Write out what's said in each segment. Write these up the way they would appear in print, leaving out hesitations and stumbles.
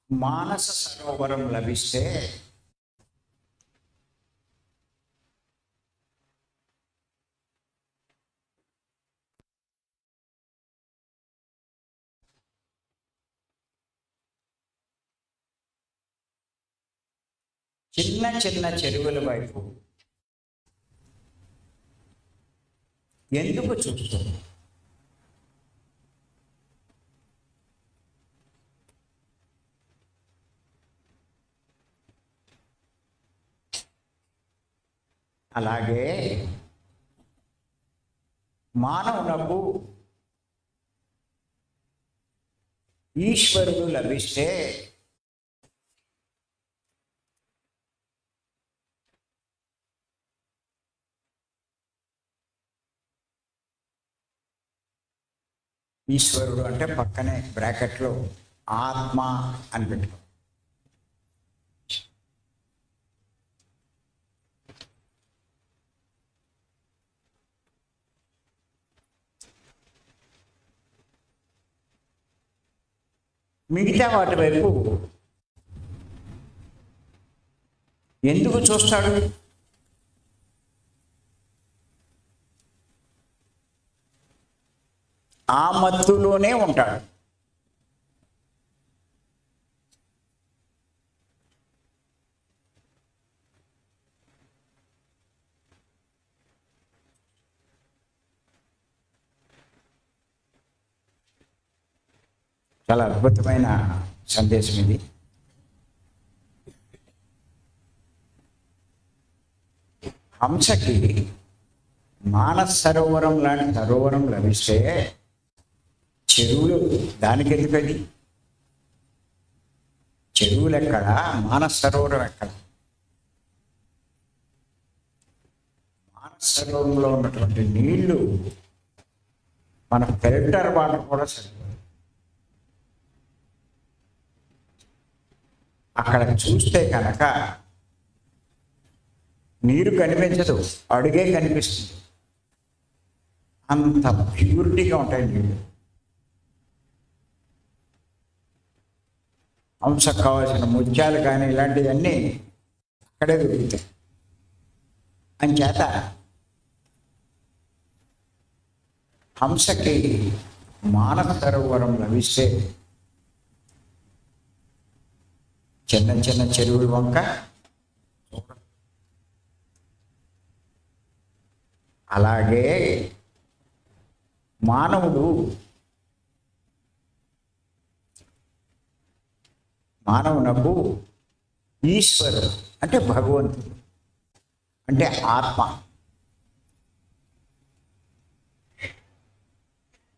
మానస సరోవరం లభిస్తే చిన్న చిన్న చెరువుల వైపు ఎందుకు చూస్తుంది? అలాగే మానవునకు ఈశ్వరుడు లభిస్తే ఈశ్వరుడు అంటే పక్కనే బ్రాకెట్లో ఆత్మ అని పెట్టుకో. మిగతా వాటి వైపు ఎందుకు చూస్తాడు? ఆ మత్తులోనే ఉంటాడు. చాలా అద్భుతమైన సందేశం ఇది. హంసకి మానస సరోవరం లాంటి సరోవరం లభిస్తే చెరువులు దానికి ఎందుకది? చెరువులు ఎక్కడ, మానస సరోవరం ఎక్కడ? మానస సరోవరంలో ఉన్నటువంటి నీళ్లు మన ఫిల్టర్ వాటర్ కూడా సరిపోదు. అక్కడ చూస్తే కనుక నీరు కనిపించదు, అడుగే కనిపిస్తుంది. అంత ప్యూరిటీగా ఉంటాయి నీళ్ళు. హంసకు కావాల్సిన ముత్యాలు కానీ ఇలాంటివన్నీ అక్కడే దొరుకుతాయి. అంచేత హంసకి మానస సరోవరం లభిస్తే చిన్న చిన్న చెరువుల వంక అలాగే మానవునకు ఈశ్వరుడు అంటే భగవంతుడు అంటే ఆత్మ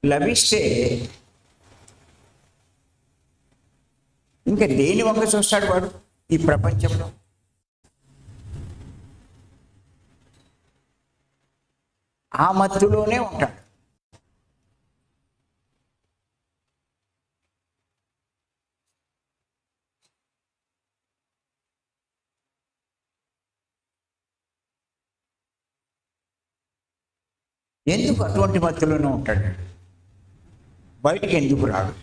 లభిస్తే ఇంకా దేని వంక చూస్తాడు వాడు ఈ ప్రపంచంలో? ఆ మత్తులోనే ఉంటాడు. ఎందుకు అటువంటి మత్తులోనే ఉంటాడు? బయటికి ఎందుకు రాడు?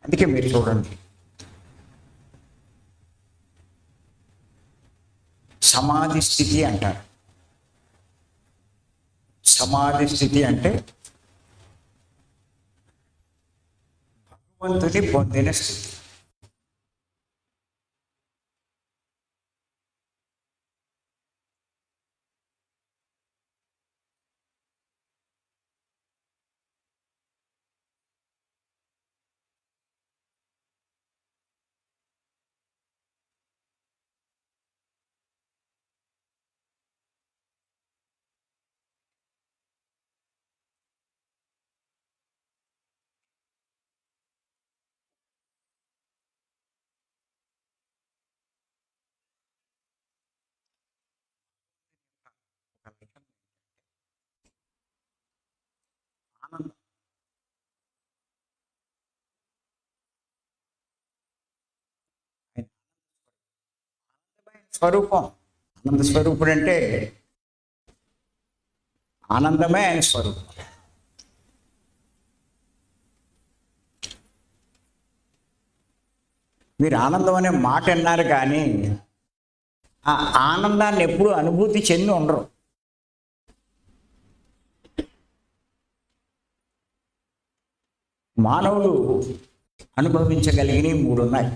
అందుకే మీరు చూడండి, సమాధి స్థితి అంటారు. సమాధి స్థితి అంటే భగవంతుని పొందిన స్థితి. స్వరూపం, ఆనంద స్వరూపుడు అంటే ఆనందమే ఆయన స్వరూపం. మీరు ఆనందం అనే మాట అన్నారు కానీ ఆ ఆనందాన్ని ఎప్పుడూ అనుభూతి చెంది ఉండరు. మానవులు అనుభవించగలిగినవి 3 ఉన్నాయి: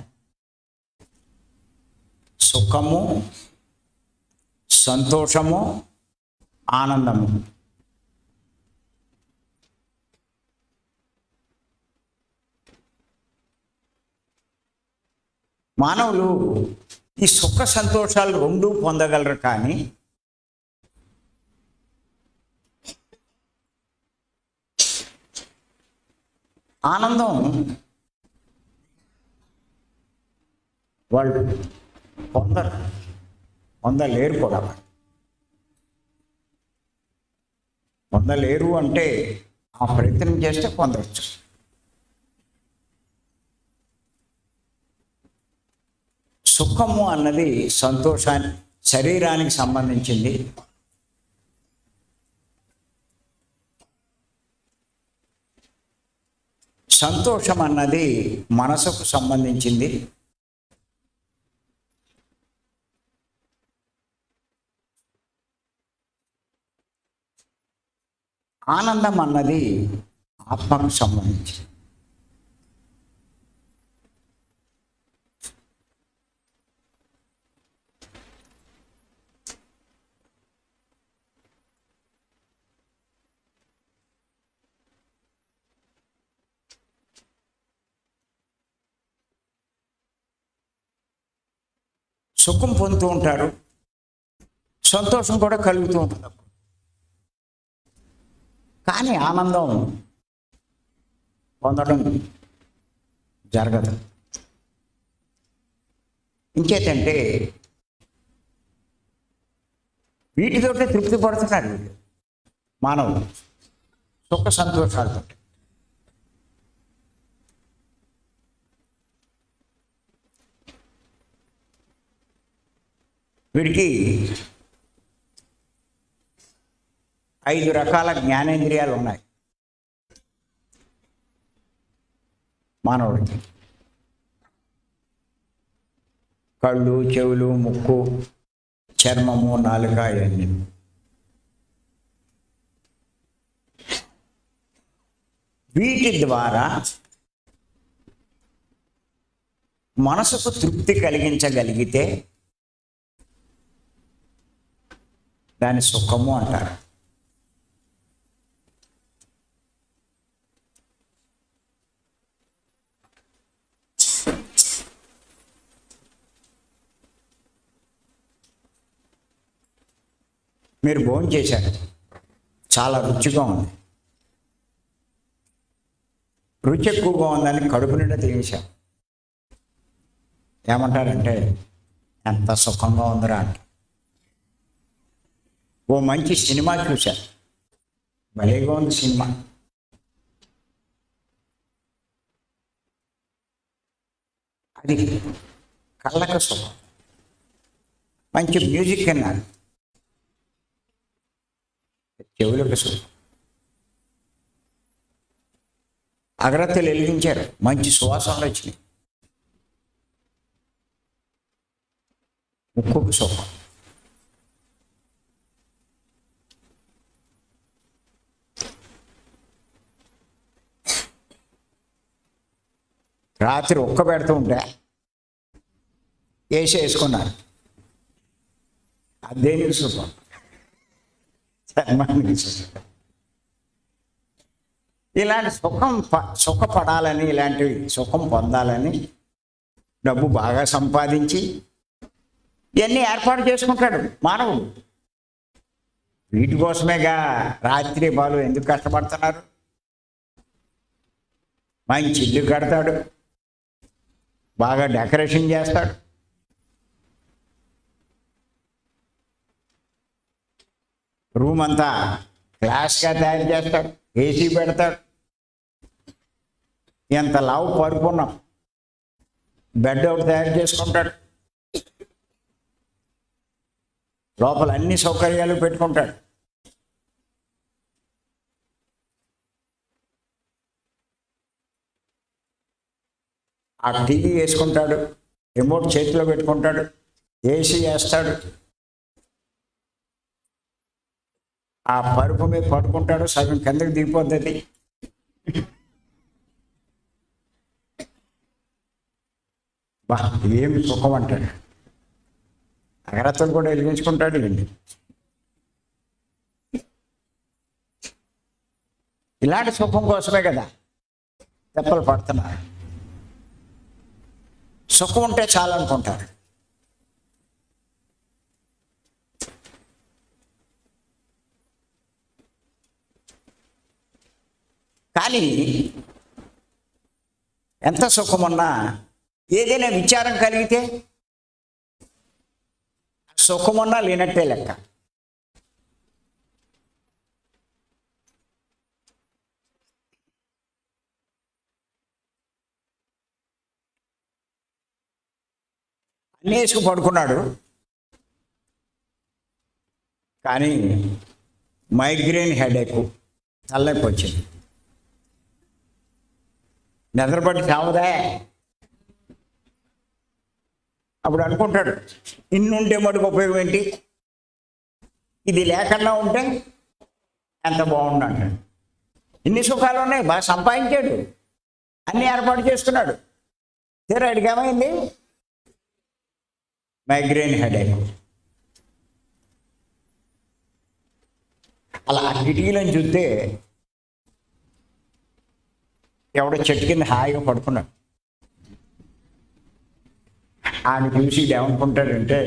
సుఖము, సంతోషము, ఆనందము. మానవులు ఈ సుఖ సంతోషాలు 2 పొందగలరు, కానీ ఆనందం వాళ్ళు పొందలేరు కూడా. పొందలేరు అంటే ఆ ప్రయత్నం చేస్తే పొందవచ్చు. సుఖము అన్నది సంతోషాన్ని, శరీరానికి సంబంధించింది. సంతోషం అన్నది మనసుకు సంబంధించింది. ఆనందం అన్నది ఆత్మకు సంబంధించింది. సుఖం పొందుతూ ఉంటారు, సంతోషం కూడా కలుగుతూ ఉంటుంది. కానీ ఆనందం పొందడం జరగదు. ఇంకేంటంటే వీటితోటే తృప్తి పడుతున్నారు వీళ్ళు, మానవులు సుఖ సంతోషాలతో. వీడికి 5 రకాల జ్ఞానేంద్రియాలు ఉన్నాయి మానవుడికి: కళ్ళు, చెవులు, ముక్కు, చర్మము, నాలుక, ఇవన్నీ. వీటి ద్వారా మనసుకు తృప్తి కలిగించగలిగితే దాన్ని సుఖము అంటారు. మీరు భోజనం చేశారు, చాలా రుచిగా ఉంది. రుచి ఎక్కువగా ఉందని కడుపు నిండా తినేశాం. ఏమంటారంటే ఎంత సుఖంగా ఉందిరా అంటే. ఓ మంచి సినిమా చూశారు, భలేగా ఉంది సినిమా. అది కళ్ళకు సుఖం. మంచి మ్యూజిక్ విన్నారు, చెవులకు సుఖం. అగరత్తులు వెలిగించారు, మంచి సువాసనలు వచ్చినాయి, ముక్కుకు సుఖం. రాత్రి ఒక్క పెడుతూ ఉంటే వేసుకున్నారు, అదేనికి సుఖం, చర్మానికి సుఖం. ఇలాంటి సుఖపడాలని, ఇలాంటి సుఖం పొందాలని డబ్బు బాగా సంపాదించి ఇవన్నీ ఏర్పాటు చేసుకుంటాడు మానవుడు. వీటి కోసమేగా రాత్రి బాలు ఎందుకు కష్టపడుతున్నారు. మంచి ఇల్లు కడతాడు, బాగా డెకరేషన్ చేస్తాడు, రూమ్ అంతా క్లాస్గా తయారు చేస్తాడు, ఏసీ పెడతాడు. ఎంత లావు పరుపున్నాం, బెడ్ ఒకటి తయారు చేసుకుంటాడు, లోపల అన్ని సౌకర్యాలు పెట్టుకుంటాడు. ఆ టీవీ వేసుకుంటాడు, రిమోట్ చేతిలో పెట్టుకుంటాడు, ఏసీ వేస్తాడు, ఆ పరుపు మీద పడుకుంటాడు, సగం కిందకి దిగిపోతుంది. బా ఏమి సుఖం అంటాడు. అగరత్తులు కూడా వెలిగించుకుంటాడు వీళ్ళు. ఇలాంటి సుఖం కోసమే కదా తెప్పలు పడుతున్నారు. సుఖం ఉంటే చాలనుకుంటారు. కానీ ఎంత సుఖమున్నా ఏదైనా విచారం కలిగితే సుఖమున్నా లేనట్టే లెక్క. అన్నీ వేసుకు పడుకున్నాడు, కానీ మైగ్రేన్ హెడేక్, తలనొప్పి వచ్చింది. నిద్రపట్టి చావదా? అప్పుడు అనుకుంటాడు, ఇన్నుంటే మటుకు ఉపయోగం ఏంటి, ఇది లేకుండా ఉంటే ఎంత బాగుండు అంటాడు. ఇన్ని సుఖాలు ఉన్నాయి, బాగా సంపాదించాడు, అన్నీ ఏర్పాటు చేసుకున్నాడు. తీరాడికి ఏమైంది? Migraine headache. అలా కిటికీలను చూస్తే ఎవడో చెట్టు కింద హాయిగా పడుకున్నాడు. ఆయన చూసి ఏమనుకుంటాడంటే,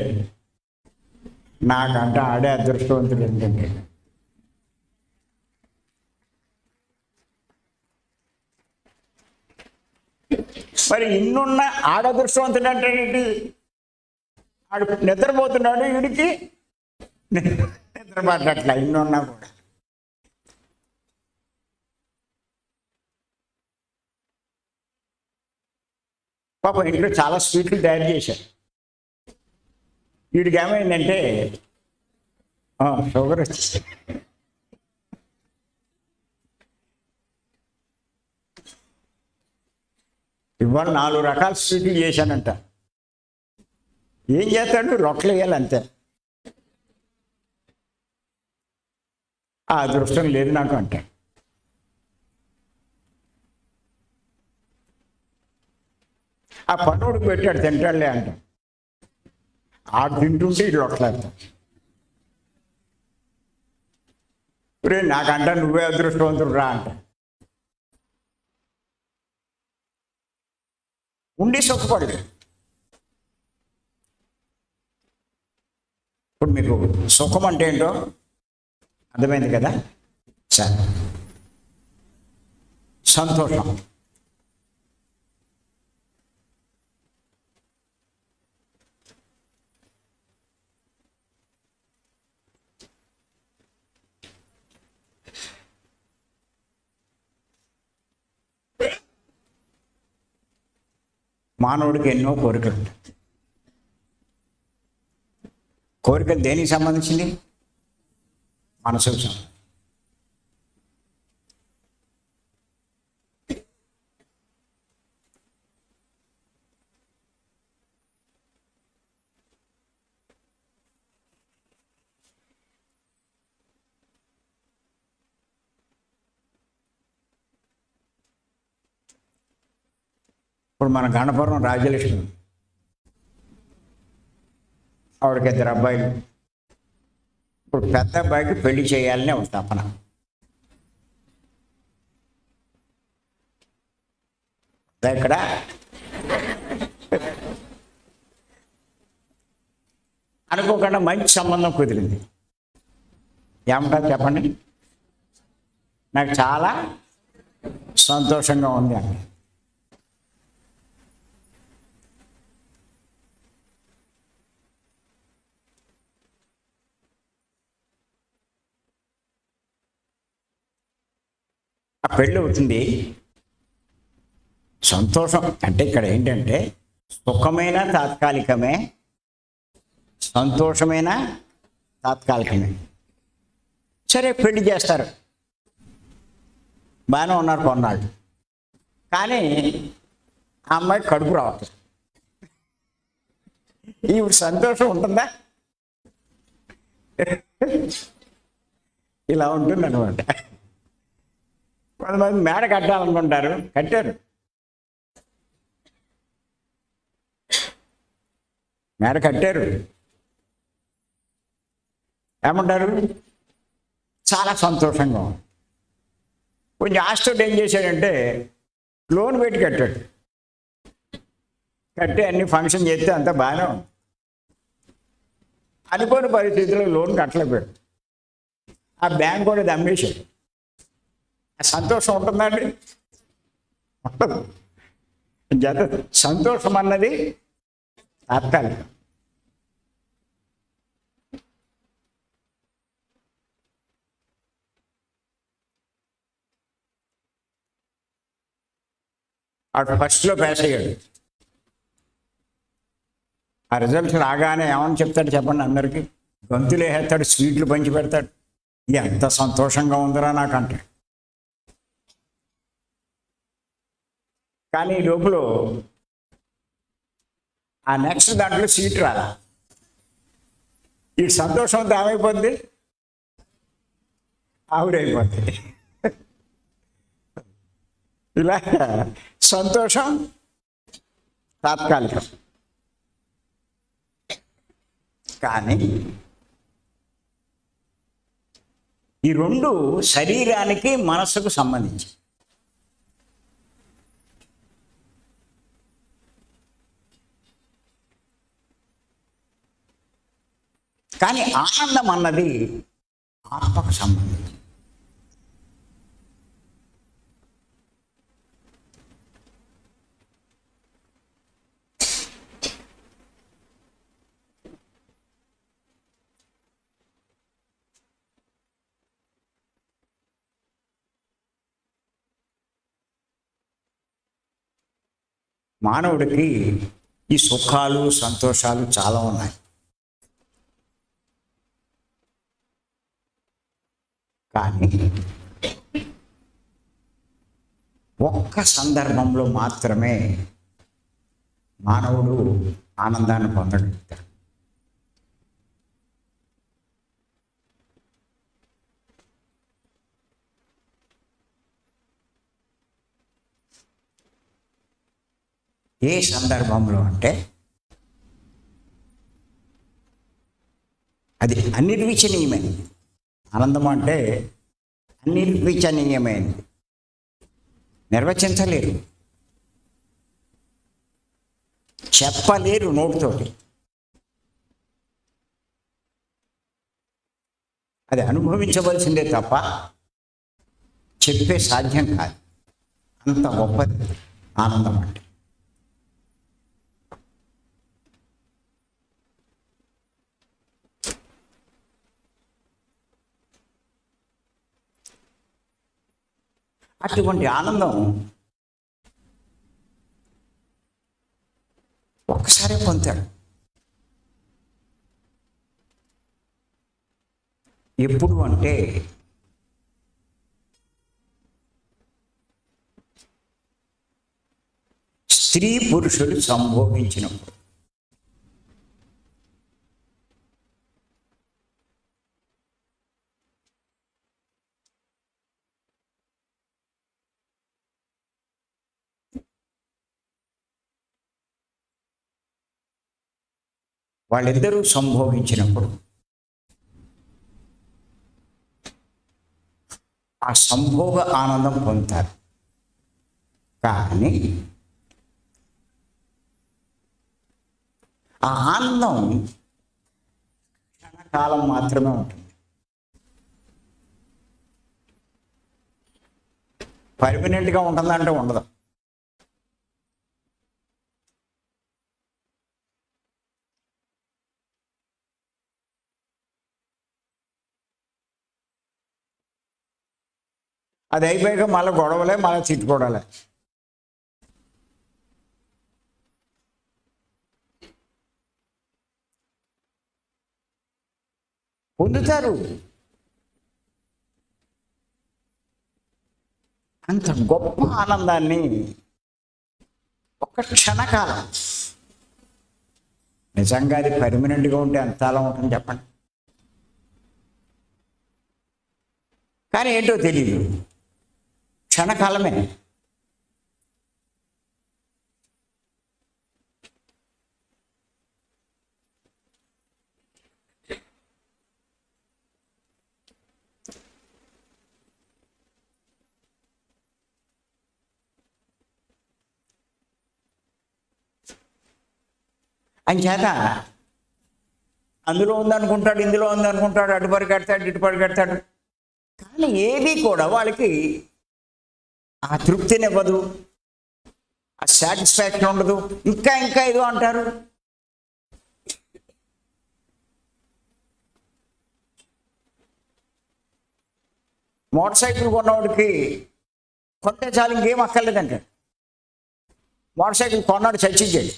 నాకంటే ఆడే అదృష్టవంతుడు ఏంటంటే, మరి ఇన్నున్న ఆడ అదృష్టవంతుడు అంటే ఏంటి? ఆడు నిద్రపోతున్నాడు, వీడికి నిద్ర పట్టట్లా ఇన్నున్నా కూడా. పాపం ఇంట్లో చాలా స్వీట్లు తయారు చేశారు. వీడికి ఏమైందంటే షుగర్ వచ్చింది. ఇవాళ 4 రకాల స్వీట్లు చేశానంట. ఏం చేస్తాడు? రొట్టెలు వేయాలి అంతే. ఆ అదృష్టం లేదు నాకు అంటే. ఆ పన్నోడికి పెట్టాడు, తింటాడులే అంట. ఆడు తింటుంటే ఇటు రొట్టెలేస్తాడు. రే నాకంట నువ్వే అదృష్టవంతుడు రా అంట. ఉండి సుఖపడదు. ఇప్పుడు మీకు సుఖం అంటే ఏంటో అర్థమైంది కదా? సరే, సంతోషం. మానవుడికి ఎన్నో కోరికలు ఉంటాయి. కోరికలు దేనికి సంబంధించింది? మనసుకు సంబంధించి. ఇప్పుడు మన గణపురం రాజ్యలక్ష్మి, ఆవిడకి 2 అబ్బాయిలు. ఇప్పుడు పెద్ద అబ్బాయికి పెళ్లి చేయాలనే ఒక తపన. ఇక్కడ అనుకోకుండా మంచి సంబంధం కుదిరింది. ఏమంటారు చెప్పండి? నాకు చాలా సంతోషంగా ఉంది అండి. ఆ పెళ్ళి అవుతుంది. సంతోషం అంటే ఇక్కడ ఏంటంటే సుఖమైన తాత్కాలికమే, సంతోషమైన తాత్కాలికమే. సరే పెళ్లి చేస్తారు, బాగానే ఉన్నారు కొన్నాళ్ళు. కానీ ఆ అమ్మాయి కడుపు రావట్లేదు. ఈవిడ సంతోషం ఉంటుందా? ఇలా ఉంటుంది అనమాట. కొంతమంది మేడ కట్టాలనుకుంటారు, కట్టారు. మేడ కట్టారు, ఏమంటారు, చాలా సంతోషంగా ఉంది. కొంచెం ఆస్టోడ్ ఏం చేశాడంటే లోన్ పెట్టి కట్టాడు. కట్టి అన్ని ఫంక్షన్ చేస్తే అంతా బాగానే ఉంది. అనుకోని పరిస్థితుల్లో లోన్ కట్టలేకపోయాడు. ఆ బ్యాంక్ కూడా దమ్మేశాడు. ఆ సంతోషం ఉంటుందండి? ఉండదు. జత సంతోషం అన్నది తాత్కాలికం. అటు ఫస్ట్లో పాస్ అయ్యాడు. ఆ రిజల్ట్స్ రాగానే ఏమని చెప్తాడు చెప్పండి అందరికీ? గంతులు వేస్తాడు, స్వీట్లు పంచి పెడతాడు. ఎంత సంతోషంగా ఉందిరా నాకంటే. కానీ ఈ లోపల ఆ నెక్స్ట్ దాంట్లో సీట్ రాలా. ఈ సంతోషంతో ఏమైపోద్ది? ఆవిరైపోద్ది. ఇలా సంతోషం తాత్కాలికం. కానీ ఈ రెండు శరీరానికి మనసుకు సంబంధించి. కానీ ఆనందం అన్నది ఆత్మకు సంబంధించి. మానవుడికి ఈ సుఖాలు సంతోషాలు చాలా ఉన్నాయి. కానీ ఒక్క సందర్భంలో మాత్రమే మానవుడు ఆనందాన్ని పొందగలుగుతాడు. ఏ సందర్భంలో అంటే అది అనిర్వచనీయమైనది. ఆనందం అంటే అనిర్వచనీయమైనది, నిర్వచించలేరు, చెప్పలేరు నోటితోటి. అది అనుభవించవలసిందే తప్ప చెప్పే సాధ్యం కాదు. అంత గొప్పది ఆనందం అంటే. అటువంటి ఆనందం ఒక్కసారే పొందాడు. ఎప్పుడు అంటే స్త్రీ పురుషులు సంభోగించినప్పుడు. వాళ్ళిద్దరూ సంభోగించినప్పుడు ఆ సంభోగ ఆనందం పొందుతారు. కానీ ఆ ఆనందం క్షణకాలం మాత్రమే ఉంటుంది. పర్మనెంట్గా ఉంటుందంటే ఉండదు. అది అయిపోయాక మళ్ళీ గొడవలే, మళ్ళీ తిట్టుకోవడాలే. పొందుతారు. అంత గొప్ప ఆనందాన్ని ఒక క్షణకాలం. నిజంగా అది పర్మనెంట్గా ఉంటే ఎంత అలా ఉంటుంది చెప్పండి. కానీ ఏంటో తెలియదు, క్షణకాలమే. అంచేత అందులో ఉందనుకుంటాడు, ఇందులో ఉందనుకుంటాడు, అటు పరిగెడతాడు, ఇటు పరిగెడతాడు. కానీ ఏది కూడా వాళ్ళకి ఆ తృప్తినివ్వదు, ఆ సాటిస్ఫాక్షన్ ఉండదు. ఇంకా ఇంకా ఏదో అంటారు. మోటార్ సైకిల్ కొన్నవాడికి కొంటే చాలు, ఇంకేం అక్కర్లేదంటే. మోటార్ సైకిల్ కొన్నాడు, చచ్చిచ్చాడు.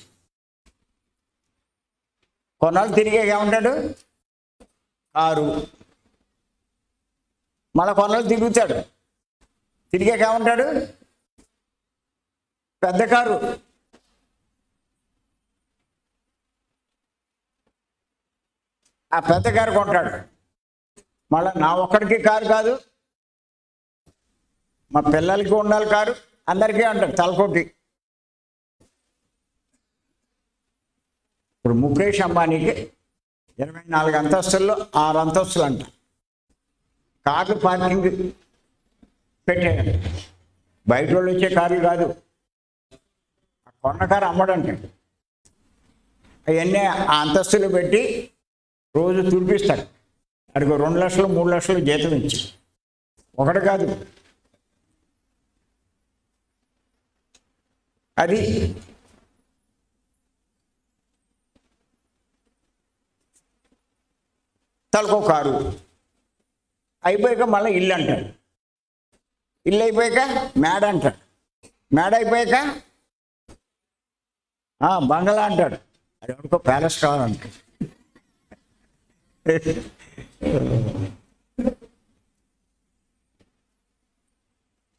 కొన్నాళ్ళు తిరిగాక ఏమంటాడు, కారు. మళ్ళీ కొన్నాళ్ళు తిరుగుతాడు, తిరిగాక ఏమంటాడు, పెద్ద కారు. ఆ పెద్ద కారు కొంటాడు. మళ్ళీ నా ఒక్కడికి కారు కాదు, మా పిల్లలకి ఉండాలి కారు, అందరికీ అంటాడు తలకొట్టి. ఇప్పుడు ముఖేష్ అంబానీకి 24 అంతస్తుల్లో 6 అంతస్తులు అంట కార్లు పార్కింగ్ పెట్టాడు. బయట వాళ్ళు వచ్చే కార్లు కాదు, కొన్న కారు అమ్మడంటే. అవన్నీ ఆ అంతస్తులు పెట్టి రోజు తుడిపిస్తాడు. అడిగో 2 లక్షలు 3 లక్షలు జీతం ఇచ్చి. ఒకటి కాదు, అది తలకో కారు. అయిపోయాక మళ్ళీ ఇల్లు అంటాడు, ఇల్లు అయిపోయాక మేడ అంటాడు, మేడ అయిపోయాక బంగళా అంటాడు. అది ఎవరికో ప్యాలెస్ కావాలంటాడు.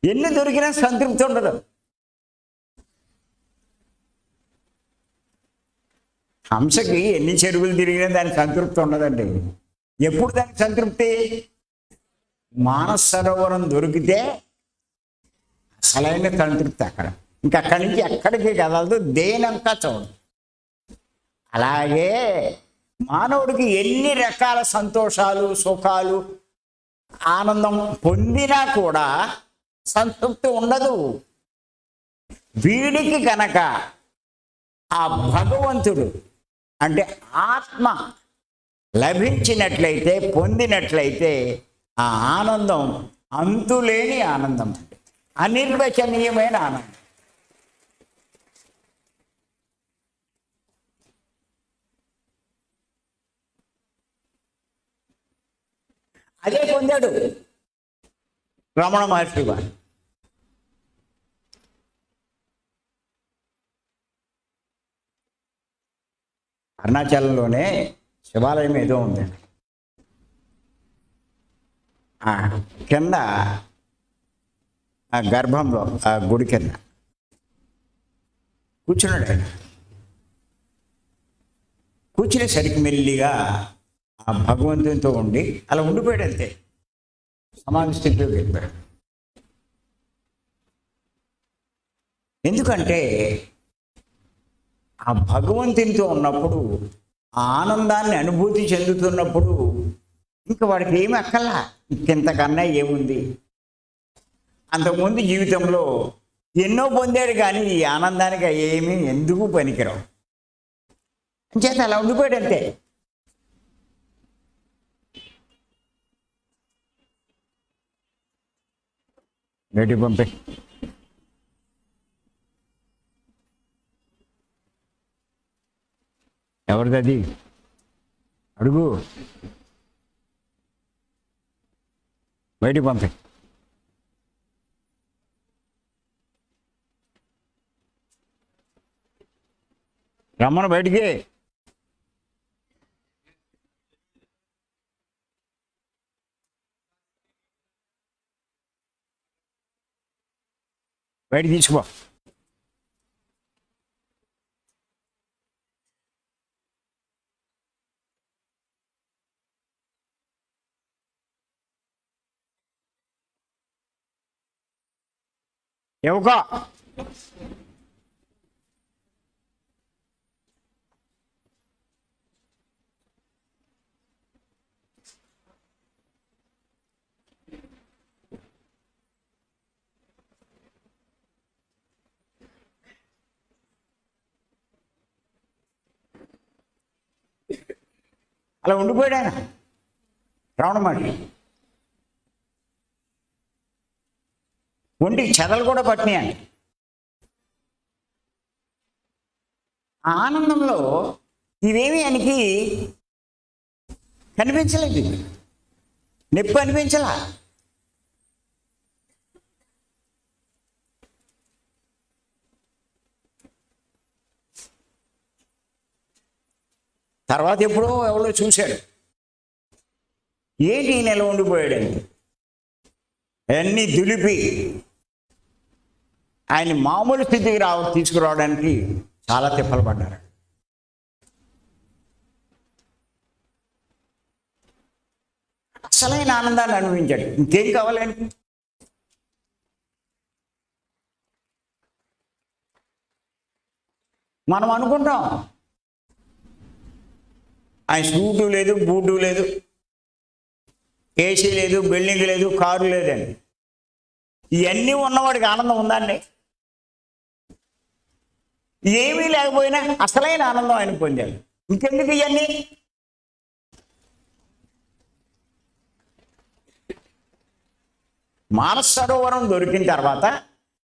ఎన్ని దొరికినా సంతృప్తి ఉండదు. హంసకి ఎన్ని చెరువులు తిరిగినా దానికి సంతృప్తి ఉండదండి. ఎప్పుడు దానికి సంతృప్తి? మానస సరోవరం దొరికితే అసలైన సంతృప్తి అక్కడ. ఇంకక్కడి నుంచి ఎక్కడికి కదలదు, దేనంకా చూడదు. అలాగే మానవుడికి ఎన్ని రకాల సంతోషాలు, సుఖాలు, ఆనందం పొందినా కూడా సంతృప్తి ఉండదు. వీడికి కనుక ఆ భగవంతుడు అంటే ఆత్మ లభించినట్లయితే, పొందినట్లయితే, ఆ ఆనందం అంతులేని ఆనందం, అనిర్వచనీయమైన ఆనందం. అదే పొందాడు రమణ మహర్షి వారు. అరుణాచలంలోనే శివాలయం ఏదో ఉంది. కింద ఆ గర్భంలో ఆ గుడి కింద కూర్చున్నాడు ఆయన. కూర్చునేసరికి మెల్లిగా ఆ భగవంతునితో ఉండి అలా ఉండిపోయాడు. అంతే, సమాధి స్థితిలోకి వెళ్ళిపోయాడు. ఎందుకంటే ఆ భగవంతునితో ఉన్నప్పుడు, ఆ ఆనందాన్ని అనుభూతి చెందుతున్నప్పుడు ఇంకా వాడికి ఏమి అక్కర్లా. ఇంకెంతకన్నా ఏముంది? అంతకుముందు జీవితంలో ఎన్నో పొందాడు, కానీ ఈ ఆనందానికి ఏమీ ఎందుకు పనికిరావు. అంచేత అలా ఉండిపోయాడు అంతే. బయటికి పంపే. ఎవరిది అది? అడుగు. బయటికి పంపే. రమ్మను బయటికి. బయటికి తీసుకో. ఎవకో అలా ఉండిపోయాడు ఆయన రావణమాట. ఒంటికి చెదలు కూడా పట్టినాయండి. ఆ ఆనందంలో ఇవేమీ ఆయనకి కనిపించలేదు, నొప్పి అనిపించలా. తర్వాత ఎప్పుడో ఎవరో చూశాడు, ఏంటి ఈ నెల ఉండిపోయాడని. అన్నీ దులిపి ఆయన మామూలు స్థితికి తీసుకురావడానికి చాలా తిప్పలు పడ్డారు. అసలైన ఆనందాన్ని అనుభవించాడు. ఇంకేం కావాలని మనం అనుకుంటాం. ఆయన సూటు లేదు, బూటు లేదు, ఏసీ లేదు, బిల్డింగ్ లేదు, కారు లేదండి. ఇవన్నీ ఉన్నవాడికి ఆనందం ఉందండి. ఏమీ లేకపోయినా అసలైన ఆనందం ఆయన పొందాడు. ఇంకెందుకు ఇవన్నీ? మానస సరోవరం దొరికిన తర్వాత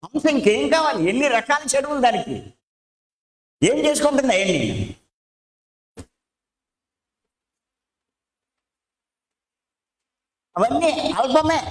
హంస ఇంకేం కావాలి? ఎన్ని రకాల చెరువులు దానికి, ఏం చేసుకుంటుంది అవన్నీ? అవన్నీ అల్పమే.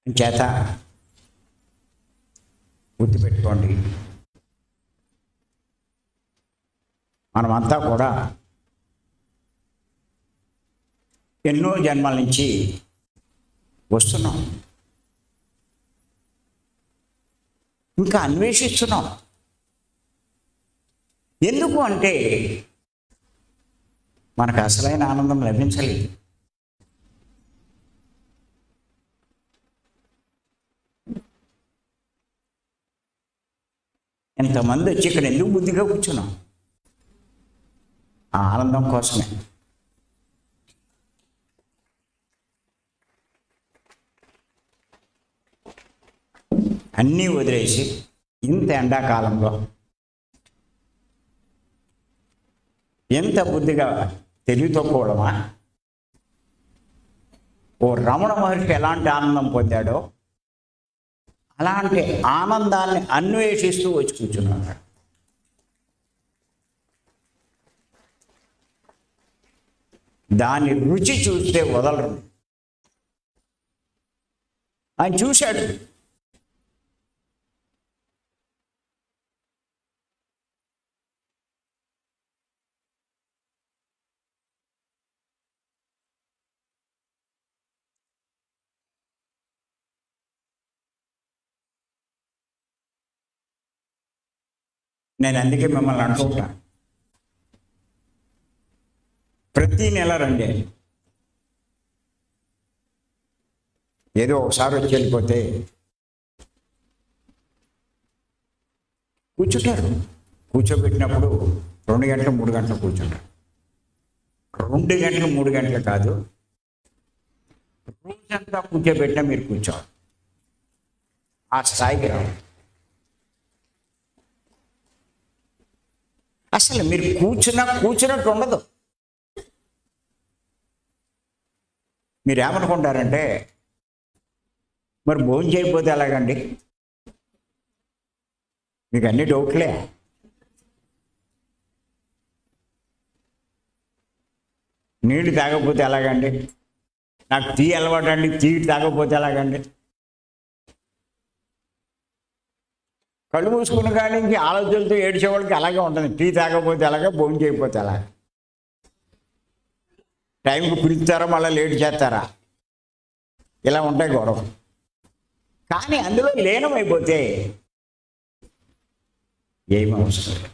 చేత గుర్తుపెట్టుకోండి, మనమంతా కూడా ఎన్నో జన్మల నుంచి వస్తున్నాం, ఇంకా అన్వేషిస్తున్నాం. ఎందుకు అంటే మనకు అసలైన ఆనందం లభించలేదు. ఎంతమంది వచ్చి ఇక్కడ ఎందుకు బుద్ధిగా కూర్చున్నాం? ఆ ఆనందం కోసమే. అన్నీ వదిలేసి ఇంత ఎండాకాలంలో ఎంత బుద్ధిగా తెలివితోకోవడమా? ఓ రమణ మహర్షి ఎలాంటి ఆనందం పొందాడో అలాంటి ఆనందాన్ని అన్వేషిస్తూ వచ్చి కూర్చున్నాడు. దాని రుచి చూస్తే వదలరు. ఆయన చూశాడు. నేను అందుకే మిమ్మల్ని అంటుంటా, ప్రతి నెల రండి. ఏదో ఒకసారి వచ్చి వెళ్ళిపోతే కూర్చుంటారు. కూర్చోబెట్టినప్పుడు 2 గంటలు 3 గంటలు కూర్చుంటారు. 2 గంటలు 3 గంటలు కాదు, రోజంతా కూర్చోబెట్టినా మీరు కూర్చోవాలి. ఆ స్థాయికి రావాలి. అసలు మీరు కూర్చున్నట్టు ఉండదు. మీరు ఏమనుకుంటారంటే, మరి భోజనం చేయకపోతే ఎలాగండి? మీకు అన్ని డౌట్లే. నీళ్ళు తాగకపోతే ఎలాగండి? నాకు టీ అలవాటు అండి, టీ తాగకపోతే ఎలాగండి? కళ్ళు మూసుకున్న కాడి నుంచి ఆలోచనలతో ఏడ్చేవాళ్ళకి అలాగే ఉంటుంది. టీ తాగకపోతే అలాగే, భోజనం చేయకపోతే అలాగే. టైంకి పిలుస్తారా, మళ్ళీ లేట్ చేస్తారా, ఇలా ఉంటాయి గొడవ. కానీ అందులో లీనమైపోతే ఏమి అవసరం లేదు.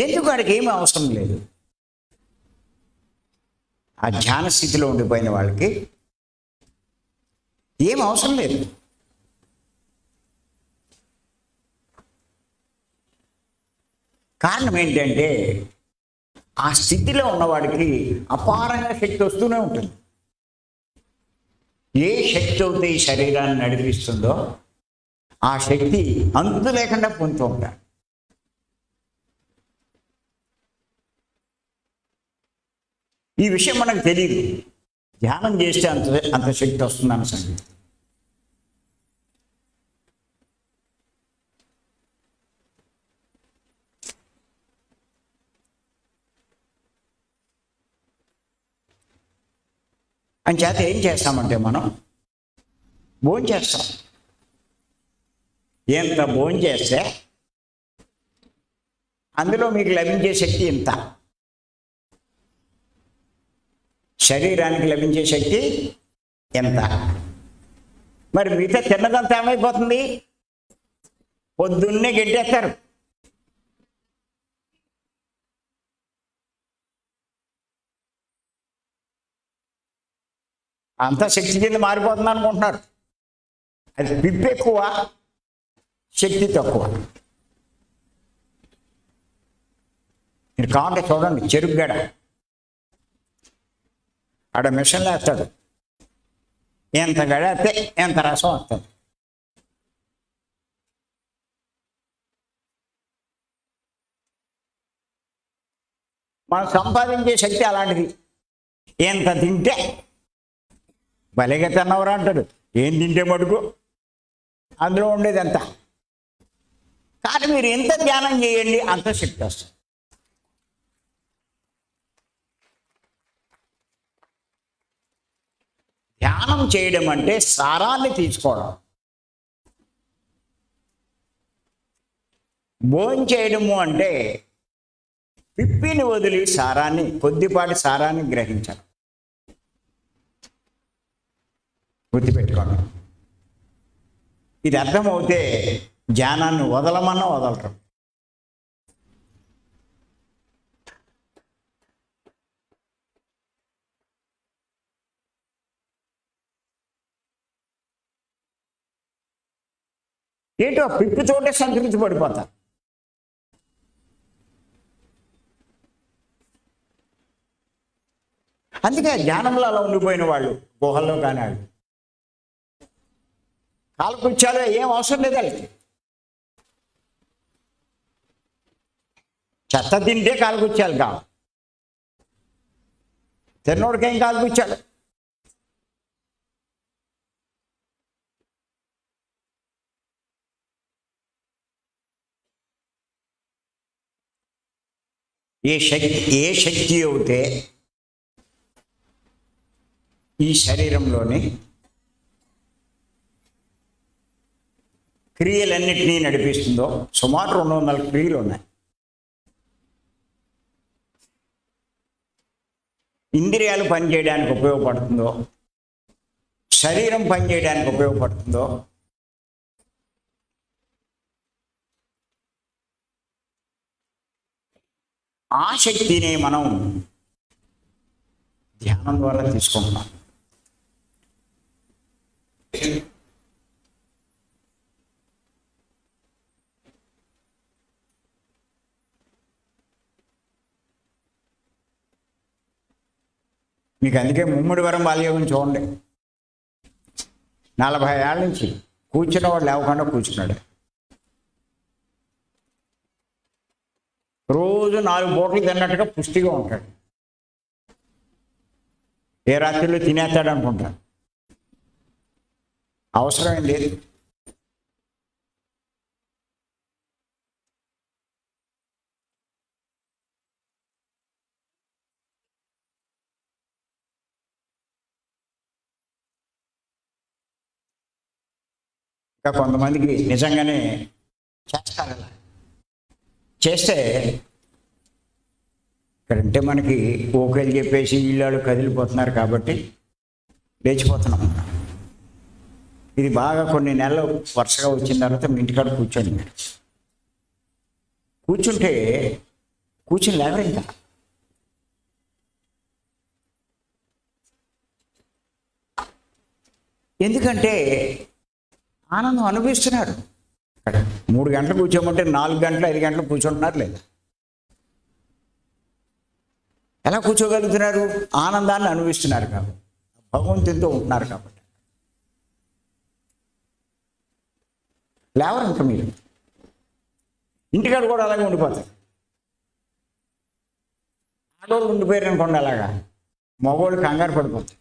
ఎందుకు వాడికి ఏమీ అవసరం లేదు. ఆ ధ్యాన స్థితిలో ఉండిపోయిన వాళ్ళకి ఏం అవసరం లేదు. కారణం ఏంటంటే ఆ స్థితిలో ఉన్నవాడికి అపారంగా శక్తి వస్తూనే ఉంటుంది. ఏ శక్తి అయితే ఈ శరీరాన్ని నడిపిస్తుందో ఆ శక్తి అంతు లేకుండా పొందుతూ ఉంటాడు. ఈ విషయం మనకు తెలియదు. ధ్యానం చేస్తే అంత శక్తి వస్తుందన్న సంగతి. అంచేత ఏం చేస్తామంటే మనం భోజనం చేస్తాం. ఎంత భోజనం చేస్తే అందులో మీకు లభించే శక్తి ఇంత. శరీరానికి లభించే శక్తి ఎంత. మరి మిగతా తిన్నదంతా ఏమైపోతుంది? పొద్దున్నే గెంటేస్తారు. అంతా శక్తి కింద మారిపోతుంది అనుకుంటున్నారు. అది పిప్పి ఎక్కువ, శక్తి తక్కువ. మీరు కావాలంటే చూడండి, చెరుకుగడ ఆడ మిషన్లో వేస్తాడు. ఎంత గడేస్తే ఎంత రసం వస్తుంది. మనం సంపాదించే శక్తి అలాంటిది. ఎంత తింటే భలేగా తిన్నవరా అంటాడు. ఏం తింటే మటుకు అందులో ఉండేది ఎంత. కానీ మీరు ఎంత ధ్యానం చేయండి అంత శక్తి వస్తుంది. ధ్యానం చేయడం అంటే సారాన్ని తీసుకోవడం. భోజనం చేయడము అంటే పిప్పిని వదిలి సారాన్ని, కొద్దిపాటి సారాన్ని గ్రహించడం. గుర్తుపెట్టుకోండి. ఇది అర్థమవుతే ధ్యానాన్ని వదలమన్నా వదలరు. ఏంటో పిప్పి చోటే సంతృప్తి పడిపోతారు. అందుకే ధ్యానంలో అలా ఉండిపోయిన వాళ్ళు గుహల్లో కానీ వాళ్ళు కాలకృత్యాలు ఏం అవసరం లేదు. వాళ్ళకి చెత్త తింటే కాలకృత్యాలు కావాలి, తిన్నోడికేం కాలకృత్యాలు. ఏ శక్తి అయితే ఈ శరీరంలోని క్రియలన్నిటినీ నడిపిస్తుందో, సుమారు 200 క్రియలు ఉన్నాయి. ఇంద్రియాలు పనిచేయడానికి ఉపయోగపడుతుందో, శరీరం పనిచేయడానికి ఉపయోగపడుతుందో, ఆ శక్తిని మనం ధ్యానం ద్వారా తీసుకుంటున్నాం. మీకు అందుకే ముమ్మడి వరం బాల్యోగం చూడండి. 40 ఏళ్ళ నుంచి కూర్చున్నవాడు లేవకుండా కూర్చున్నాడు. రోజు 4 పూటలు తిన్నట్టుగా పుష్టిగా ఉంటాడు. ఏ రాత్రిలో తినేస్తాడు అనుకుంటాడు. అవసరం లేదు. ఇంకా కొంతమందికి నిజంగానే చేస్తారు అలా. చేస్తే ఇక్కడంటే మనకి ఓకేలు చెప్పేసి వీళ్ళు కదిలిపోతున్నారు కాబట్టి లేచిపోతున్నాం. ఇది బాగా కొన్ని నెలలు వరుసగా వచ్చిన తర్వాత మీ ఇంటికాడ కూర్చోండి. మీరు కూర్చుని లేవరు ఇంకా. ఎందుకంటే ఆనందం అనుభవిస్తున్నారు. 3 గంటలు కూర్చోమంటే 4 గంటలు 5 గంటలు కూర్చుంటున్నారు లేదా? ఎలా కూర్చోగలుగుతున్నారు? ఆనందాన్ని అనుభవిస్తున్నారు కాబట్టి, భగవంతునితో ఉంటున్నారు కాబట్టి. లేవరు ఇంకా మీరు. ఇంటికాడ కూడా అలాగే ఉండిపోతారు. ఆడవాళ్ళు ఉండిపోయారు అనుకోండి అలాగా, మగవాళ్ళు కంగారు పడిపోతారు.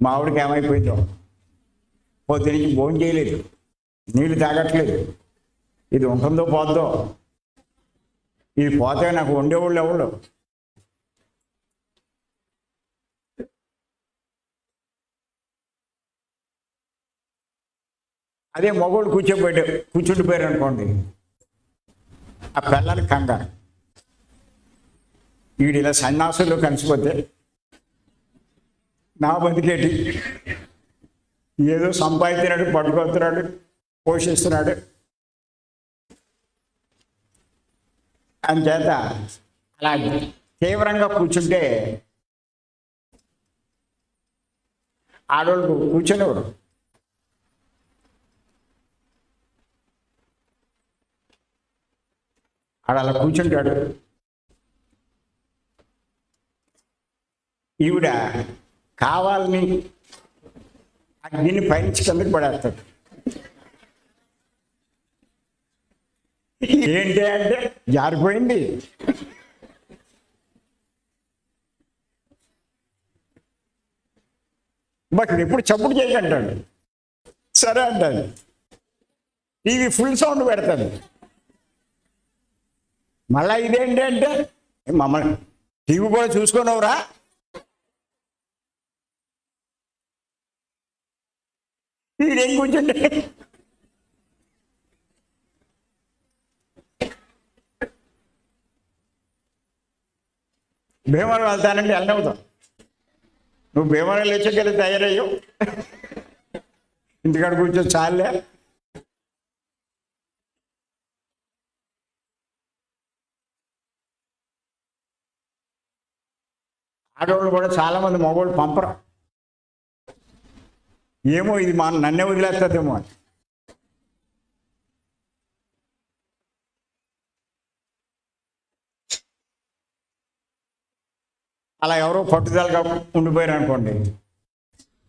మా ఆవిడకి ఏమైపోయిందో, పొద్దునుంచి భోజనం చేయలేదు, నీళ్ళు తాగట్లేదు, ఇది ఉంటుందో పోద్దో, ఇది పోతే నాకు వండేవాళ్ళు ఎవరు. అదే మగవాళ్ళు కూర్చుండిపోయారు అనుకోండి, ఆ పిల్లలకి కంగారు. వీడు ఇలా సన్యాసుల్లో కలిసిపోతే నా బతికేటి, ఏదో సంపాదిస్తున్నాడు, పట్టుకొస్తున్నాడు, పోషిస్తున్నాడు. అందుచేత అలా తీవ్రంగా కూర్చుంటే ఆడవాళ్ళు కూర్చునేవాడు. ఆడ అలా కూర్చుంటాడు. ఈవిడ కావాలని అగ్నిని పైనుంచి కిందకి పడేస్తాడు. ఏంటి అంటే జారిపోయింది. బట్ ఎప్పుడు చప్పుడు చేయకంటాడు. సరే అంటాడు. టీవీ ఫుల్ సౌండ్ పెడతాడు. మళ్ళా ఇదేంటి అంటే, మమ్మల్ని టీవీ కూడా చూసుకున్నావురా, ఇదేం కూర్చుంటే భీమవరం వెళ్తానంటే వెళ్ళనవుతావు. నువ్వు భీమవరం లేచకెళ్ళి తయారయ్యావు, ఇంటికాడ కూర్చో చాలే. ఆడవాళ్ళు కూడా చాలామంది మగవాళ్ళు పంపరు. ఏమో ఇది నన్నే వదిలేస్తుందేమో అని. అలా ఎవరో పట్టుదలగా ఉండిపోయారు అనుకోండి,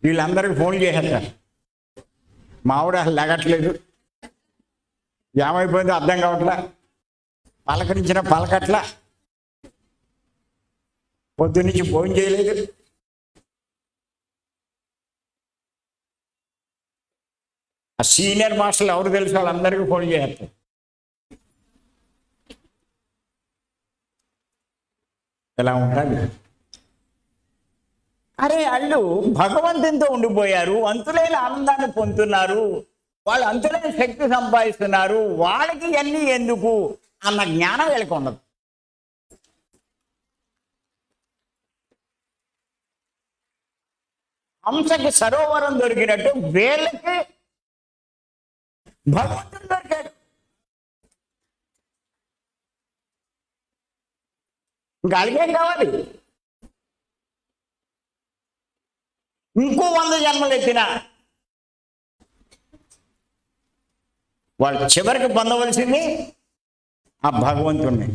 వీళ్ళందరికీ ఫోన్ చేసేస్తారు. మా ఆవిడ అసలు లెగట్లేదు, ఏమైపోయిందో అర్థం కావట్లా, పలకరించిన పలకట్లా, పొద్దున్నుంచి భోజనం చేయలేదు. ఆ సీనియర్ మాస్టర్లు ఎవరు తెలుసు వాళ్ళందరికీ ఫోన్ చేస్తారు. ఎలా ఉంటుంది? అరే వాళ్ళు భగవంతునితో ఉండిపోయారు, అంతులేని ఆనందాన్ని పొందుతున్నారు, వాళ్ళు అంతులేని శక్తి సంపాదిస్తున్నారు, వాళ్ళకి ఇవన్నీ ఎందుకు అన్న జ్ఞానం వీళ్ళకి ఉండదు. హంసకి సరోవరం దొరికినట్టు వీళ్ళకి భగవంతుడు దొరికాడు. ఇంకా అలాగేం కావాలి? ఇంకో 100 జన్మలు ఎత్తినా వాళ్ళు చివరికి పొందవలసింది ఆ భగవంతుణ్ణి.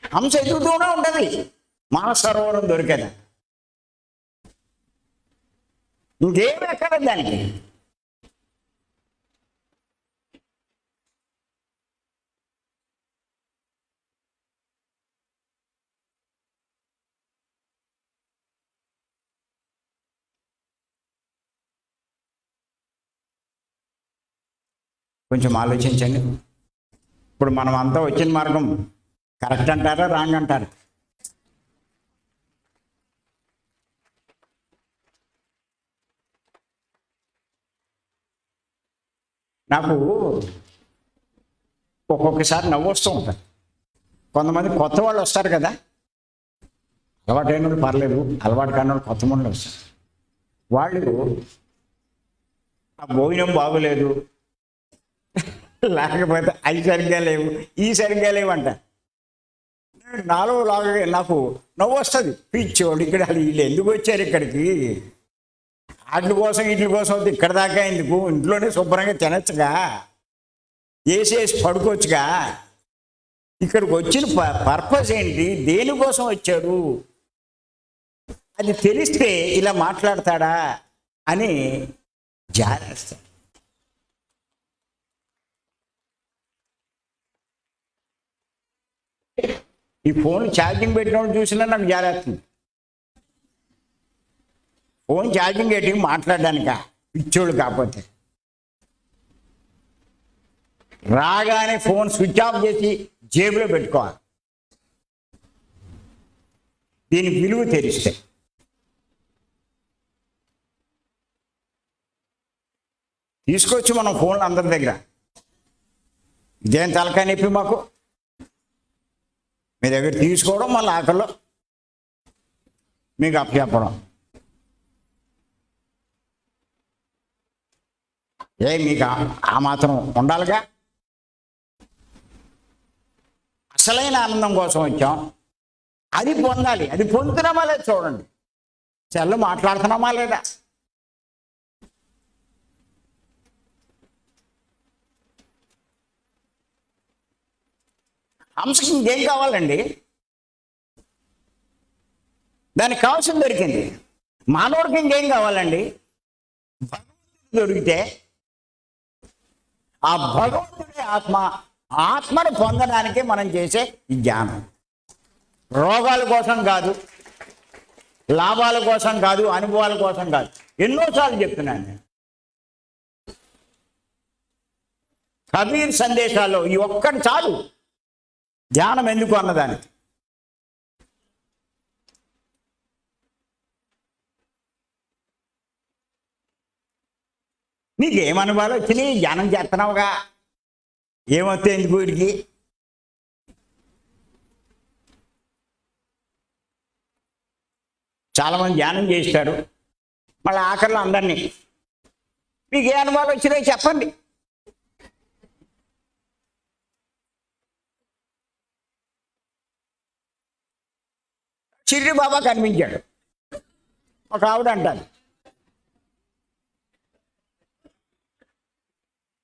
హంస ఎదుగుతూనే ఉంటుంది, మానస సరోవరం దొరికేదా? ఇంకేమి ఎక్కడ దానికి. కొంచెం ఆలోచించండి. ఇప్పుడు మనం అంతా వచ్చిన మార్గం కరెక్ట్ అంటారా, రాంగ్ అంటారా? నాకు ఒక్కొక్కసారి నవ్వు వస్తూ ఉంటుంది. కొంతమంది కొత్త వాళ్ళు వస్తారు కదా, అలవాటైన వాళ్ళు పర్లేదు, అలవాటు కాని వాళ్ళు కొత్త మంది వస్తారు. వాళ్ళు ఆ భోజనం బాగోలేదు, లేకపోతే అవి సరిగ్గా లేవు, ఈ సరిగ్గా లేవు అంట. నాలో లాగా నాకు నవ్వు వస్తుంది. పిచ్చోడు, ఇక్కడ వీళ్ళు ఎందుకు వచ్చారు ఇక్కడికి? వాటి కోసం వీటి కోసం వద్దు, ఇక్కడ దాకా ఎందుకు? ఇంట్లోనే శుభ్రంగా తినచ్చుగా, వేసేసి పడుకోవచ్చుగా. ఇక్కడికి వచ్చిన పర్పస్ ఏంటి, దేనికోసం వచ్చాడు, అది తెలిస్తే ఇలా మాట్లాడతాడా అని జాలేస్తాడు. ఈ ఫోన్ ఛార్జింగ్ పెట్టినప్పుడు చూసినా నాకు జాలేస్తుంది. ఫోన్ ఛార్జింగ్ పెట్టి మాట్లాడడానిక? పిచ్చోళ్ళు కాకపోతే రాగానే ఫోన్ స్విచ్ ఆఫ్ చేసి జేబులో పెట్టుకోవాలి. దీని విలువ తెలిస్తే. తీసుకొచ్చి మనం ఫోన్లు అందరి దగ్గర, ఇదేం తలకాయ నొప్పి మాకు, మీ దగ్గర తీసుకోవడం, మళ్ళీ ఆకల్లో మీకు అప్పచెప్పడం. మీకు ఆ మాత్రం ఉండాలిగా. అసలైన ఆనందం కోసం వచ్చాం, అది పొందాలి. అది పొందుతున్నామా లేదా చూడండి. సెల్లు మాట్లాడుతున్నామా లేదా? హంసకి ఇంకేం కావాలండి? దానికి కావాల్సింది దొరికింది. మానవుడికి ఇంకేం కావాలండి? భగవంతుడు దొరికితే ఆ భగవంతుడి ఆత్మను పొందడానికి మనం చేసే ఈ ధ్యానం రోగాల కోసం కాదు, లాభాల కోసం కాదు, అనుభవాల కోసం కాదు. ఎన్నోసార్లు చెప్తున్నాను నేను. కబీర్ సందేశాల్లో ఈ ఒక్కటి చాలు ధ్యానం ఎందుకు అన్నదానికి. నీకేం అనుభవాలు వచ్చినాయి? ధ్యానం చేస్తున్నావుగా, ఏమొస్తే ఎందుకు వీడికి? చాలామంది ధ్యానం చేస్తారు, మళ్ళీ ఆఖరిలో అందరినీ మీకు ఏ అనుభవాలు వచ్చినాయి చెప్పండి. షిరిడి బాబా కనిపించాడు. ఒక ఆవిడ అంటారు,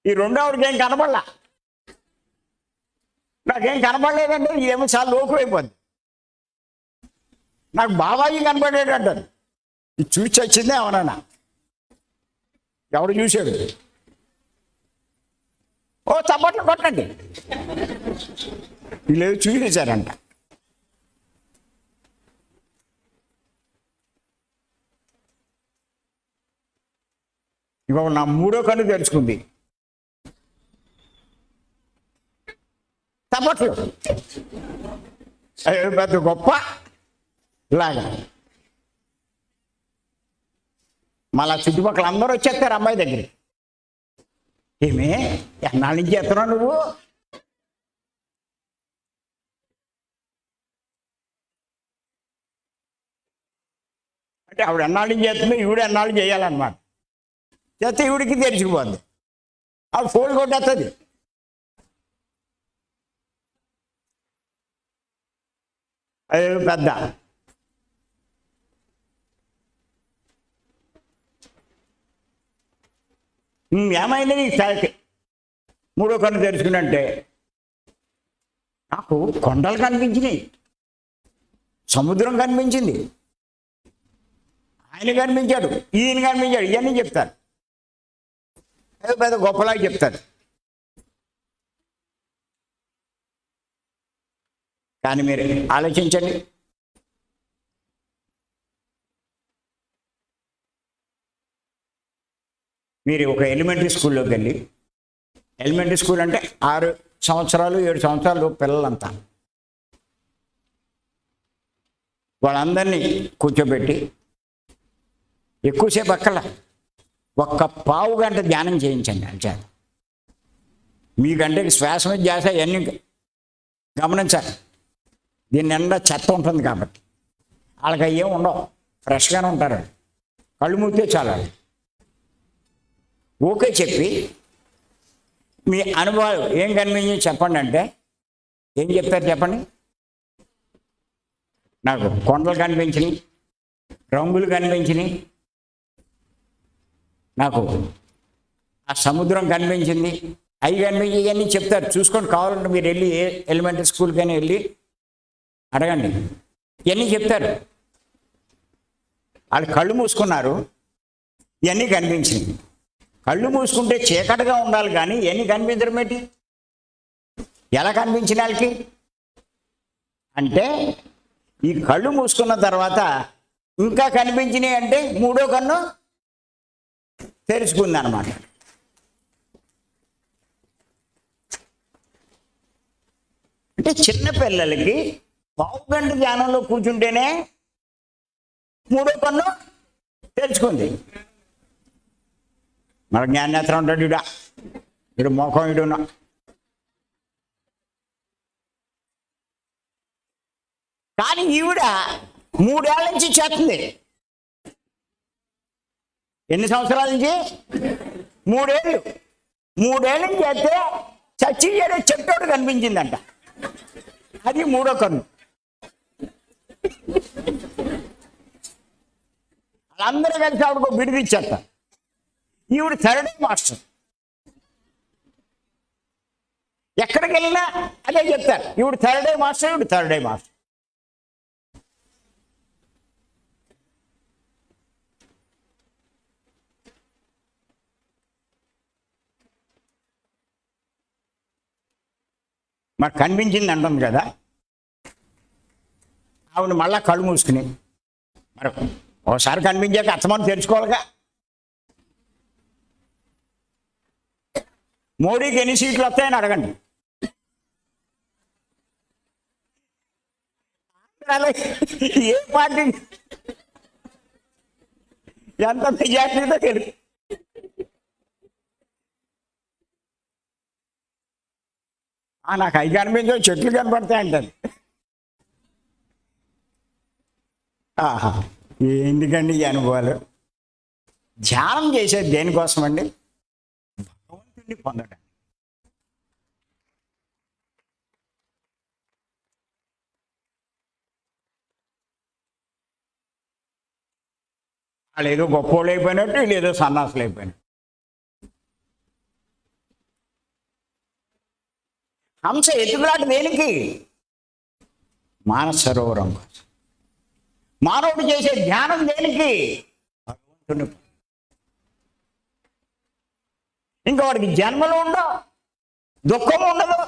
ఈ రెండో ఆవిడకి ఏం కనపడలా, నాకేం కనపడలేదంటే ఏమో చాలా లోకు అయిపోద్ది. నాకు బాబాజీ కనపడేది అంటారు. ఇది చూసి వచ్చిందే ఎవరన్నా? ఎవడు చూశాడు? ఓ చప్పట్లు కొట్టండి. వీళ్ళు చూసేశారంట. ఇవాళ నా మూడో కన్ను తెరుచుకుంది. చప్పట్లు పెద్ద గొప్ప లాగా. మళ్ళా చుట్టుపక్కల అందరూ వచ్చేస్తారు అమ్మాయి దగ్గర. ఏమే ఎన్నాళ్ళ నుంచి చేస్తున్నావు నువ్వు? అంటే ఆవిడ ఎన్నాళ్ళ నుంచి చేస్తున్నావు, ఈవిడ ఎన్నాళ్ళు చేయాలన్నమాట. చేస్తే ఈవిడికి తెరిచిపోద్ది, ఆవిడ ఫోన్ కొట్టేస్తుంది. అది పెద్ద ఏమైంది నీకు సరికి మూడో కన్ను తెరుచుకున్నంటే? నాకు కొండలు కనిపించినాయి, సముద్రం కనిపించింది, ఆయన కనిపించాడు, ఈయన కనిపించాడు, ఇవన్నీ చెప్తారు. ఏదో పెద్ద గొప్పలాగా చెప్తారు. కానీ మీరు ఆలోచించండి, మీరు ఒక ఎలిమెంటరీ స్కూల్లోకి వెళ్ళి, ఎలిమెంటరీ స్కూల్ అంటే 6 సంవత్సరాలు 7 సంవత్సరాలు పిల్లలంతా, వాళ్ళందరినీ కూర్చోబెట్టి ఎక్కువసేపు అక్కల ఒక్క పావు గంట ధ్యానం చేయించండి అంచేత. మీకంటే శ్వాస ధ్యాస ఇవన్నీ గమనించాలి. దీని నిండా చెత్త ఉంటుంది కాబట్టి వాళ్ళకి అవి ఏమి ఉండవు, ఫ్రెష్గానే ఉంటారు. కళ్ళు మూస్తే చాలు. ఓకే చెప్పి మీ అనుభవాలు ఏం కనిపించి చెప్పండి అంటే ఏం చెప్తారు చెప్పండి? నాకు కొండలు కనిపించినాయి, రంగులు కనిపించినాయి, నాకు ఆ సముద్రం కనిపించింది, అవి కనిపించి ఇవన్నీ చెప్తారు. చూసుకోండి, కావాలంటే మీరు వెళ్ళి ఏ ఎలిమెంటరీ స్కూల్కైనా వెళ్ళి అడగండి, ఇవన్నీ చెప్తారు. వాళ్ళు కళ్ళు మూసుకున్నారు, ఇవన్నీ కనిపించింది. కళ్ళు మూసుకుంటే చీకటిగా ఉండాలి కానీ ఇవన్నీ కనిపించడం ఏంటి? ఎలా కనిపించిన వాళ్ళకి అంటే ఈ కళ్ళు మూసుకున్న తర్వాత ఇంకా కనిపించినాయి అంటే మూడో కన్ను తెరుచుకుంది అన్నమాట. అంటే చిన్నపిల్లలకి పావుగంట ధ్యానంలో కూర్చుంటేనే మూడో కన్ను తెరుచుకుంది. మన జ్ఞానేత్రం ఉంటాడు ఇడు మోఖం ఇడున్నా. కానీ ఈవిడ 3 ఏళ్ళ నుంచి చేస్తుంది. ఎన్ని సంవత్సరాల నుంచి? 3 ఏళ్ళు. 3 ఏళ్ళ నుంచి చేస్తే చచ్చి చెట్టోడు కనిపించిందంట. అది మూడో కన్ను. వాళ్ళందరూ కలిసి ఆవిడకు బిడిదిచ్చేస్తారు. ఈవిడ థర్డ్ మాస్టర్. ఎక్కడికి వెళ్ళినా అదే చెప్తారు, ఈవిడ థర్డ్ మాస్టర్, ఈవిడ థర్డ్ మాస్టర్. మరి కనిపించింది అంటుంది కదా, ఆవిడ మళ్ళా కళ్ళు మూసుకుని మరి ఒకసారి కనిపించాక అత్తమాను తెరుచుకోవాలిగా. మోడీకి ఎన్ని సీట్లు వస్తాయని అడగండి. ఏ పార్టీ ఎంత మెజార్టీతో తెలుసు. నాకు అవి కనిపించవు, చెట్లు కనపడతాయి అంటారు. ఎందుకండి ఈ అనుభవాలు? ధ్యానం చేసేది దేనికోసం అండి? భగవంతుడిని పొందడం. వాళ్ళు ఏదో గొప్పోళ్ళు అయిపోయినట్టు, వీళ్ళు ఏదో సన్నాసులు అయిపోయినట్టు. హంస ఎత్తుకులాట దేనికి? మానస సరోవరం కోసం. మానవుడు చేసే ధ్యానం దేనికి? భగవంతుని. ఇంకా వాడికి జన్మలు ఉండవు, దుఃఖం ఉండదు,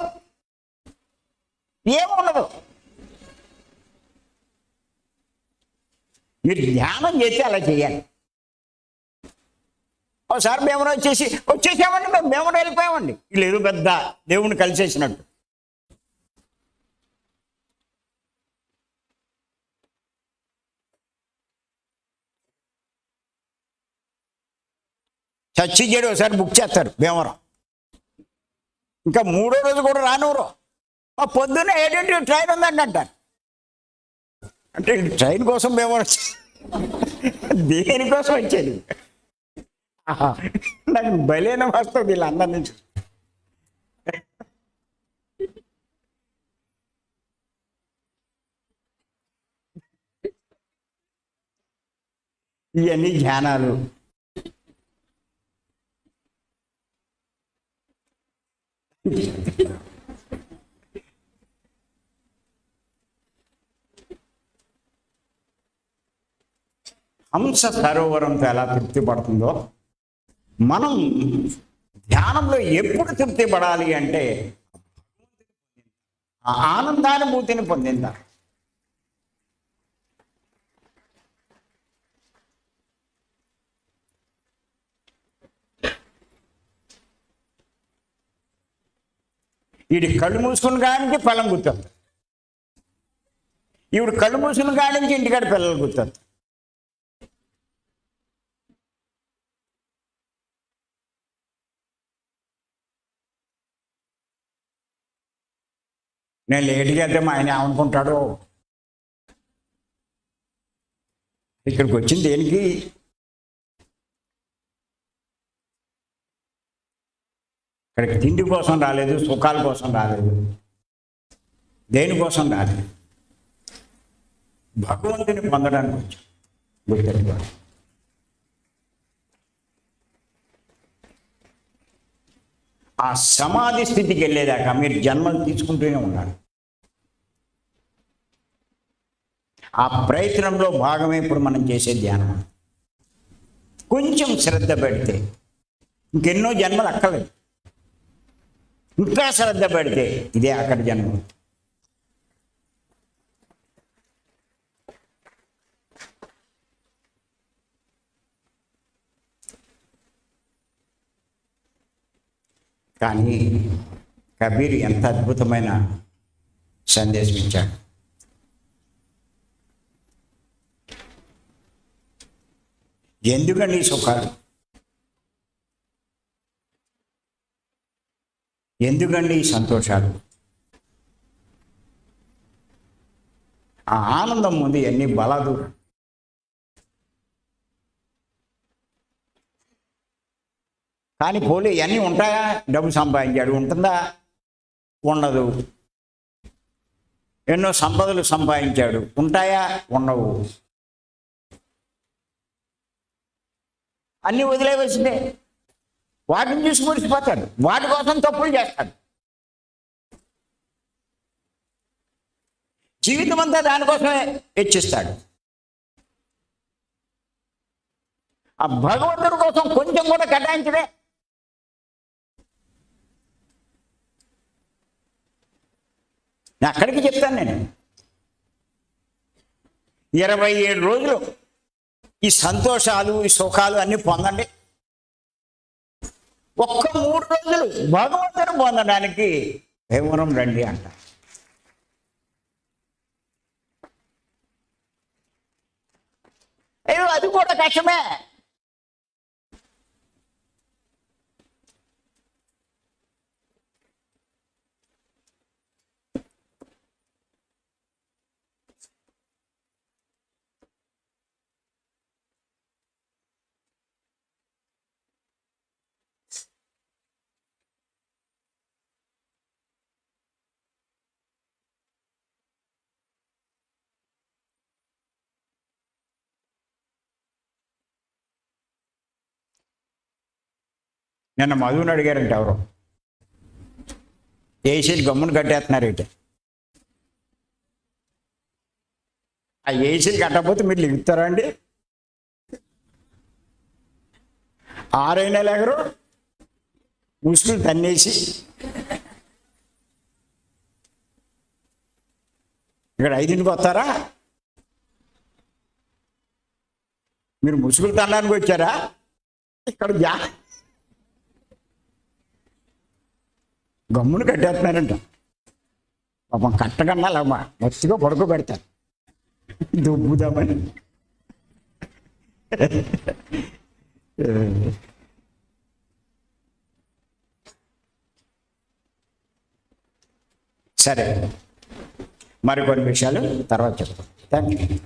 ఏముండదు. మీరు ధ్యానం చేస్తే అలా చేయాలి. ఒకసారి మేము వచ్చేసామండి, మేము వెళ్ళిపోయామండి. వీళ్ళు ఏదో పెద్ద దేవుణ్ణి కలిసేసినట్టు. చచ్చిచేడు ఒకసారి బుక్ చేస్తారు భీమవరం, ఇంకా 3వ రోజు కూడా రానివ్వరు. పొద్దున్నే 7 ట్రైన్ ఉందండి అంటారు. అంటే ట్రైన్ కోసం భీమవరం దేనికోసం వచ్చేది? నాకు బలేన వస్తుంది వీళ్ళందరి నుంచి. ఇవన్నీ ధ్యానాలు. హంస సరోవరంతో ఎలా తృప్తి పడుతుందో మనం ధ్యానంలో ఎప్పుడు తృప్తి పడాలి అంటే ఆ ఆనందానుభూతిని పొందిందా. వీడి కళ్ళు మూసుకున్న కాడికి పొలం గుర్తుంది, ఈవిడ కళ్ళు మూసుకున్న కాడి నుంచి ఇంటికాడ పిల్లలు గుర్తుంది. నేను లేట్గా వెళ్తే మా ఆయన ఏమనుకుంటాడో. ఇక్కడికి వచ్చింది దేనికి? ఇక్కడికి తిండి కోసం రాలేదు, సుఖాల కోసం రాలేదు, దేనికోసం రాలేదు, భగవంతుని పొందడానికి వచ్చాం. గుర్తెట్టుకోండి. ఆ సమాధి స్థితికి వెళ్ళేదాకా మీరు జన్మలు తీసుకుంటూనే ఉన్నారు. ఆ ప్రయత్నంలో భాగమే ఇప్పుడు మనం చేసే ధ్యానం. కొంచెం శ్రద్ధ పెడితే ఇంకెన్నో జన్మలు అక్కర్లేదు. ఇంకా శ్రద్ధ పెడితే ఇదే అక్కడి జన్మ. కానీ కబీర్ ఎంత అద్భుతమైన సందేశం ఇచ్చాడు. ఎందుకండి ఈ సుఖాలు? ఎందుకండి ఈ సంతోషాలు? ఆ ఆనందం ముందు ఎన్ని బలాదూరం. కానీ పోలే ఇవన్నీ ఉంటాయా? డబ్బు సంపాదించాడు, ఉంటుందా? ఉండదు. ఎన్నో సంపదలు సంపాదించాడు, ఉంటాయా? ఉండవు. అన్నీ వదిలేవలసిందే. వాటిని చూసి మురిసిపోతాడు, వాటి కోసం తప్పులు చేస్తాడు. జీవితం అంతా దానికోసమే వెచ్చిస్తాడు. ఆ భగవంతుడి కోసం కొంచెం కూడా కేటాయించడే. నేను అక్కడికి చెప్తాను. నేను 27 రోజులు ఈ సంతోషాలు, ఈ సుఖాలు అన్నీ పొందండి. ఒక్క 3 రోజులు భగవంతుని పొందడానికి భీమవరం రండి అంట. అయ్యో, అది కూడా కష్టమే. నిన్న మధుని అడిగారంటే ఎవరు, ఏసీలు గమ్మును కట్టేస్తున్నారేంటి? ఆ ఏసీలు కట్టకపోతే మీరు లిగుతారా అండి? 6 నెలలు ఎగరు ముసుగులు తన్నేసి ఇక్కడ 5ంటికి వస్తారా? మీరు ముసుగులు తనడానికి వచ్చారా? ఇక్కడ గమ్మును కట్టేస్తున్నారంట. పాపం కట్టకన్నా లేమ్మా మస్తుగా పడుకోబెడతారు దుబ్బుదామని. సరే, మరికొన్ని విషయాలు తర్వాత చెప్తాం. Thank you.